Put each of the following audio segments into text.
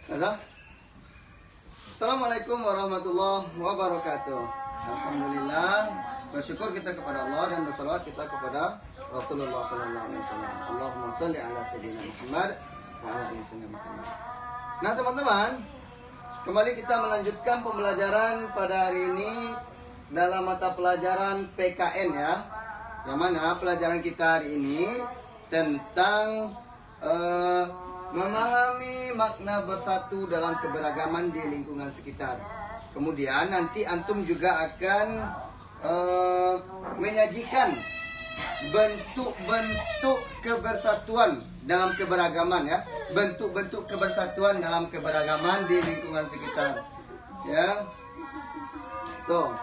Assalamualaikum warahmatullahi wabarakatuh. Alhamdulillah, bersyukur kita kepada Allah dan bersalawat kita kepada Rasulullah SAW. Allahumma salli ala sayyidina Muhammad wa ala ali sayyidina Muhammad. Nah teman-teman, kembali kita melanjutkan pembelajaran pada hari ini dalam mata pelajaran PKN ya. Yang mana pelajaran kita hari ini tentang memahami makna bersatu dalam keberagaman di lingkungan sekitar. Kemudian nanti antum juga akan menyajikan bentuk-bentuk kebersatuan dalam keberagaman ya, bentuk-bentuk kebersatuan dalam keberagaman di lingkungan sekitar ya. Tuh.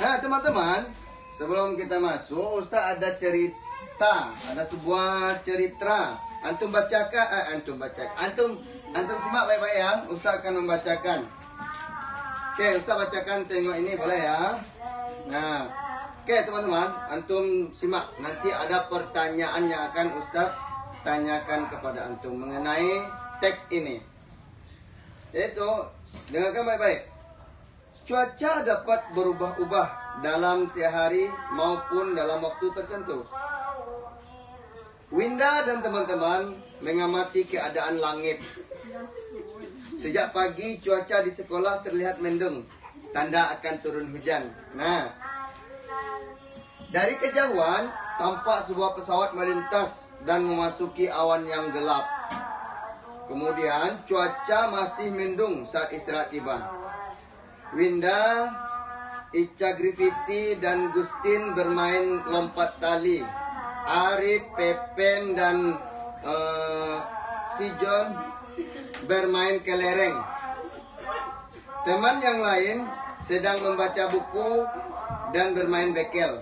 Nah teman-teman, sebelum kita masuk, Ustaz ada cerita, ada sebuah cerita. Antum bacakan, antum simak baik-baik ya. Ustaz akan membacakan. Oke, Ustaz bacakan, tengok ini boleh ya. Nah, oke teman-teman, antum simak. Nanti ada pertanyaan yang akan Ustaz tanyakan kepada antum mengenai teks ini. Yaitu, dengarkan baik-baik. Cuaca dapat berubah-ubah dalam sehari maupun dalam waktu tertentu. Winda dan teman-teman mengamati keadaan langit. Sejak pagi cuaca di sekolah terlihat mendung, tanda akan turun hujan. Nah, dari kejauhan tampak sebuah pesawat melintas dan memasuki awan yang gelap. Kemudian cuaca masih mendung saat istirahat tiba. Winda, Ica Griffiti dan Gustin bermain lompat tali. Arif, Pepen dan si John bermain kelereng. Teman yang lain sedang membaca buku dan bermain bekel.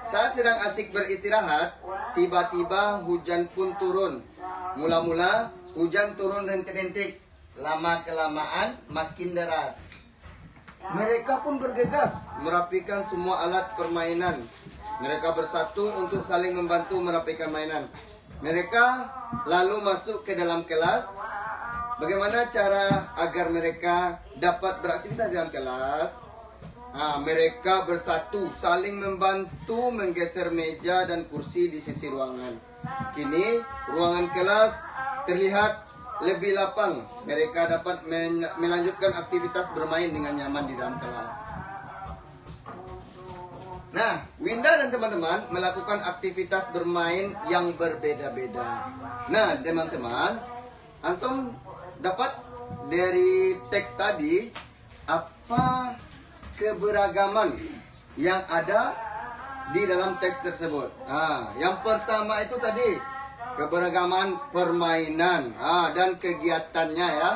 Saat sedang asik beristirahat, tiba-tiba hujan pun turun. Mula-mula hujan turun rintik-rintik, lama-kelamaan makin deras. Mereka pun bergegas merapikan semua alat permainan. Mereka bersatu untuk saling membantu merapikan mainan. Mereka lalu masuk ke dalam kelas. Bagaimana cara agar mereka dapat beraktivitas dalam kelas? Mereka bersatu, saling membantu menggeser meja dan kursi di sisi ruangan. Kini ruangan kelas terlihat lebih lapang. Mereka dapat melanjutkan aktivitas bermain dengan nyaman di dalam kelas. Nah, Winda dan teman-teman melakukan aktivitas bermain yang berbeda-beda. Nah, teman-teman, antum dapat dari teks tadi apa keberagaman yang ada di dalam teks tersebut. Nah, yang pertama itu tadi keberagaman permainan dan kegiatannya ya.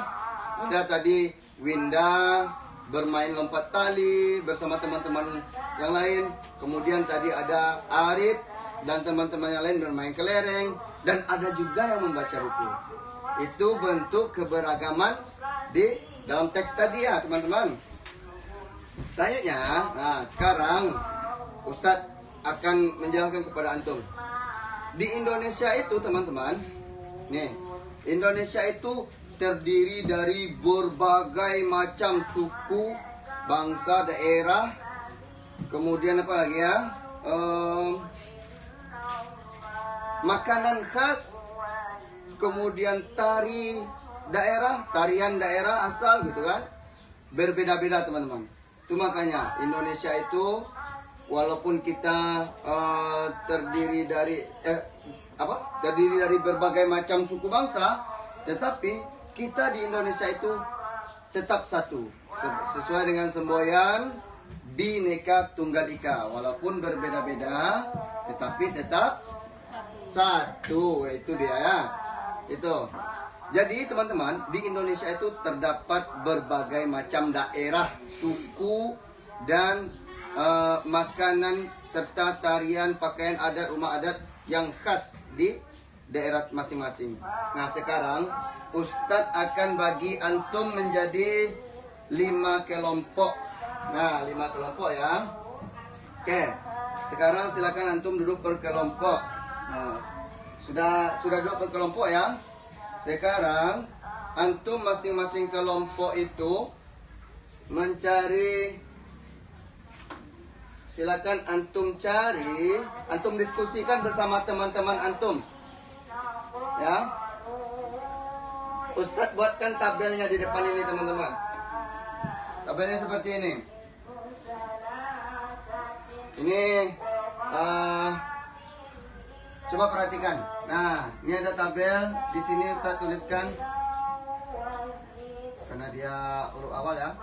Ada tadi Winda bermain lompat tali bersama teman-teman yang lain. Kemudian tadi ada Arif dan teman-teman yang lain bermain kelereng. Dan ada juga yang membaca buku. Itu bentuk keberagaman di dalam teks tadi ya teman-teman. Selanjutnya, nah sekarang Ustadz akan menjelaskan kepada antum. Di Indonesia itu teman-teman, nih Indonesia itu terdiri dari berbagai macam suku, bangsa, daerah. Kemudian apa lagi ya? Makanan khas. Kemudian tarian daerah asal gitu kan. Berbeda-beda teman-teman. Itu makanya Indonesia itu walaupun kita terdiri dari berbagai macam suku bangsa, tetapi kita di Indonesia itu tetap satu. Sesuai dengan semboyan Bhinneka Tunggal Ika, walaupun berbeda-beda tetapi tetap satu. Itu dia ya. Itu. Jadi teman-teman, di Indonesia itu terdapat berbagai macam daerah, suku dan makanan serta tarian, pakaian adat, rumah adat yang khas di daerah masing-masing. Nah, sekarang Ustadz akan bagi antum menjadi 5 kelompok. Nah, 5 kelompok ya. Oke. Sekarang silakan antum duduk berkelompok. Nah, sudah duduk berkelompok ya. Sekarang antum masing-masing kelompok itu mencari, silakan antum cari, antum diskusikan bersama teman-teman antum. Ya. Ustadz buatkan tabelnya di depan ini teman-teman. Tabelnya seperti ini. Ini coba perhatikan. Nah, ini ada tabel. Di sini Ustadz tuliskan karena dia huruf awal ya.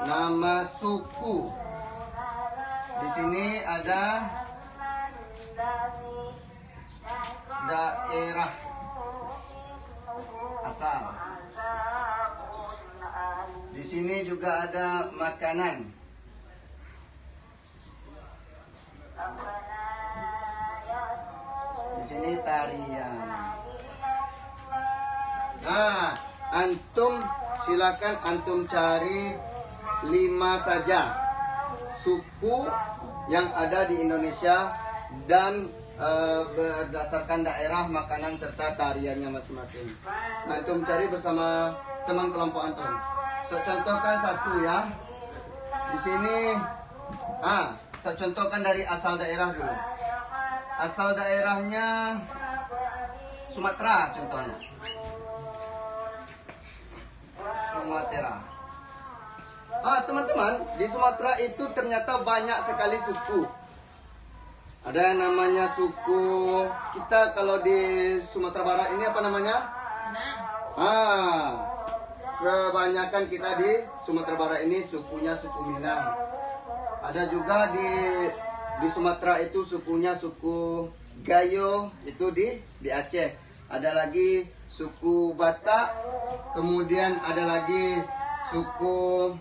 Nama suku. Di sini ada daerah asal. Di sini juga ada makanan. Di sini tarian. Nah, antum silakan antum cari 5 saja suku yang ada di Indonesia dan berdasarkan daerah, makanan serta tariannya masing-masing. Antum cari bersama teman kelompok antum. Saya contohkan satu ya. Di sini, saya contohkan dari asal daerah dulu. Asal daerahnya Sumatera contohnya. Sumatera. Teman-teman, di Sumatera itu ternyata banyak sekali suku. Ada yang namanya suku, kita kalau di Sumatera Barat ini apa namanya? Kebanyakan kita di Sumatera Barat ini sukunya suku Minang. Ada juga di Sumatera itu sukunya suku Gayo, itu di Aceh. Ada lagi suku Batak, kemudian ada lagi suku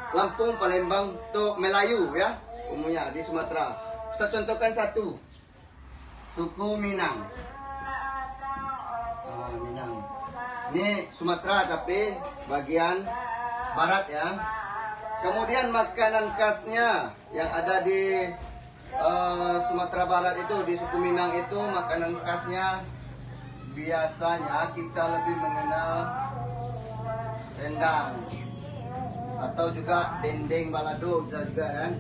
Lampung, Palembang, itu Melayu ya, umumnya di Sumatera. Saya contohkan satu, suku Minang. Minang. Ini Sumatera tapi bagian barat ya. Kemudian makanan khasnya yang ada di Sumatera Barat itu, di suku Minang itu makanan khasnya biasanya kita lebih mengenal rendang atau juga dendeng balado bisa juga kan.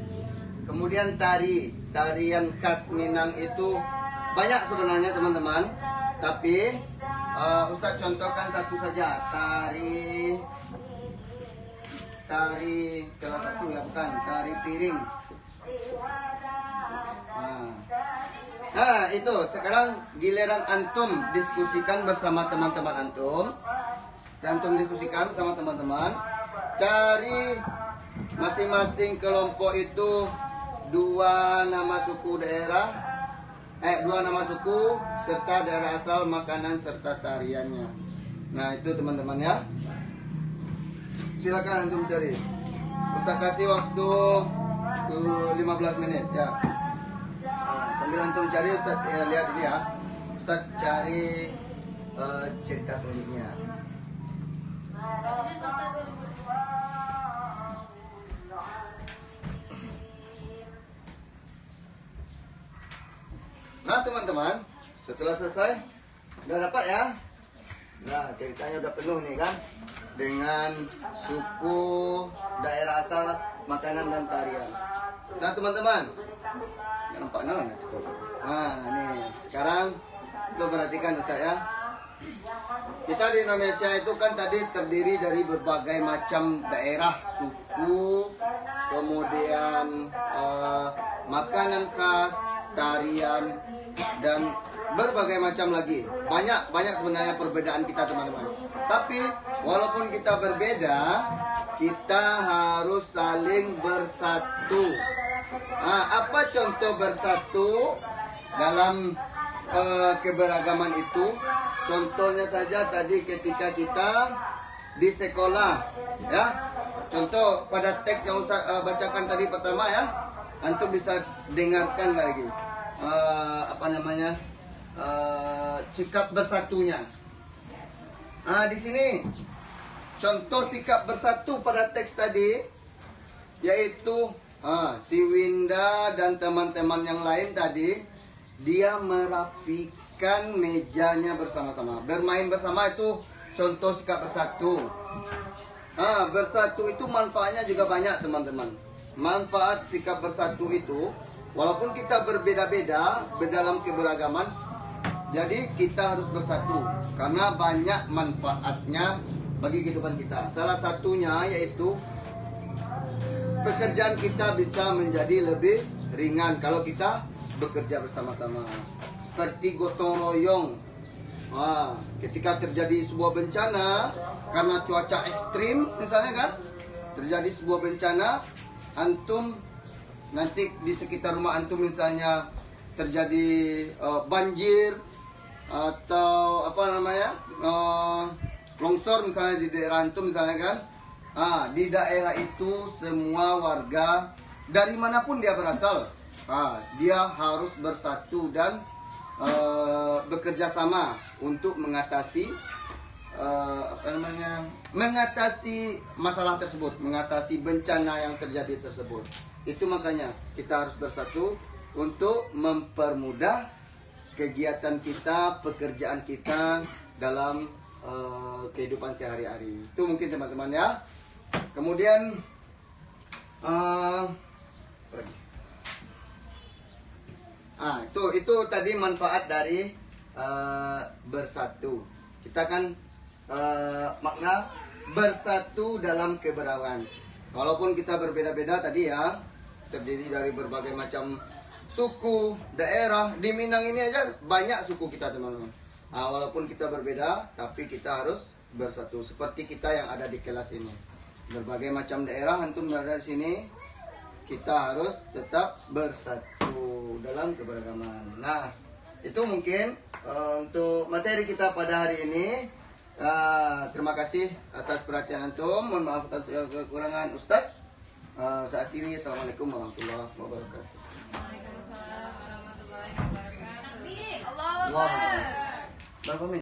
Kemudian tarian khas Minang itu banyak sebenarnya teman-teman, tapi Ustadz contohkan satu saja, tari kelas 1 ya, bukan tari piring. Nah itu sekarang giliran antum diskusikan bersama teman-teman antum. Antum diskusikan bersama teman-teman, cari masing-masing kelompok itu 2 nama suku daerah, 2 nama suku serta daerah asal, makanan serta tariannya. Nah itu teman-teman ya. Silakan antum cari. Ustaz kasih waktu 15 menit ya. Sambil antum cari Ustaz lihat ini ya. Ustaz cari cerita selanjutnya. Nah teman-teman, setelah selesai udah dapat ya. Nah ceritanya udah penuh nih kan, dengan suku, daerah asal, makanan dan tarian. Nah teman-teman, nampak nggak nasi kopi? Nah nih sekarang tuh perhatikan Ustaz ya. Kita di Indonesia itu kan tadi terdiri dari berbagai macam daerah, suku, kemudian makanan khas, tarian, dan berbagai macam lagi. Banyak sebenarnya perbedaan kita teman-teman. Tapi walaupun kita berbeda, kita harus saling bersatu. Apa contoh bersatu dalam keberagaman itu? Contohnya saja tadi ketika kita di sekolah ya. Contoh pada teks yang saya bacakan tadi pertama ya, antum bisa dengarkan lagi sikap bersatunya. Di sini contoh sikap bersatu pada teks tadi yaitu Si Winda dan teman-teman yang lain tadi, dia merapikan mejanya bersama-sama. Bermain bersama itu contoh sikap bersatu. Bersatu itu manfaatnya juga banyak teman-teman. Manfaat sikap bersatu itu, walaupun kita berbeda-beda dalam keberagaman, jadi kita harus bersatu karena banyak manfaatnya bagi kehidupan kita. Salah satunya yaitu pekerjaan kita bisa menjadi lebih ringan kalau kita bekerja bersama-sama. Seperti gotong royong. Ketika terjadi sebuah bencana karena cuaca ekstrim misalnya kan, terjadi sebuah bencana, antum nanti di sekitar rumah antum misalnya terjadi banjir atau longsor misalnya di daerah antum misalnya kan. Di daerah itu semua warga dari manapun dia berasal, dia harus bersatu dan bekerja sama untuk mengatasi mengatasi masalah tersebut, mengatasi bencana yang terjadi tersebut. Itu makanya kita harus bersatu untuk mempermudah kegiatan kita, pekerjaan kita dalam kehidupan sehari-hari. Itu mungkin teman-teman ya. Kemudian itu tadi manfaat dari bersatu. Kita kan makna bersatu dalam keberagaman. Walaupun kita berbeda-beda tadi ya, terdiri dari berbagai macam suku, daerah. Di Minang ini aja banyak suku kita teman-teman. Walaupun kita berbeda, tapi kita harus bersatu. Seperti kita yang ada di kelas ini. Berbagai macam daerah antum berada di sini, kita harus tetap bersatu dalam keberagaman. Nah, itu mungkin untuk materi kita pada hari ini. Terima kasih atas perhatian antum. Mohon maaf atas segala kekurangan Ustadz. Saya akhiri. Assalamualaikum warahmatullahi wabarakatuh. Waalaikumsalam warahmatullahi wabarakatuh. Allahu Akbar. Berapa menit?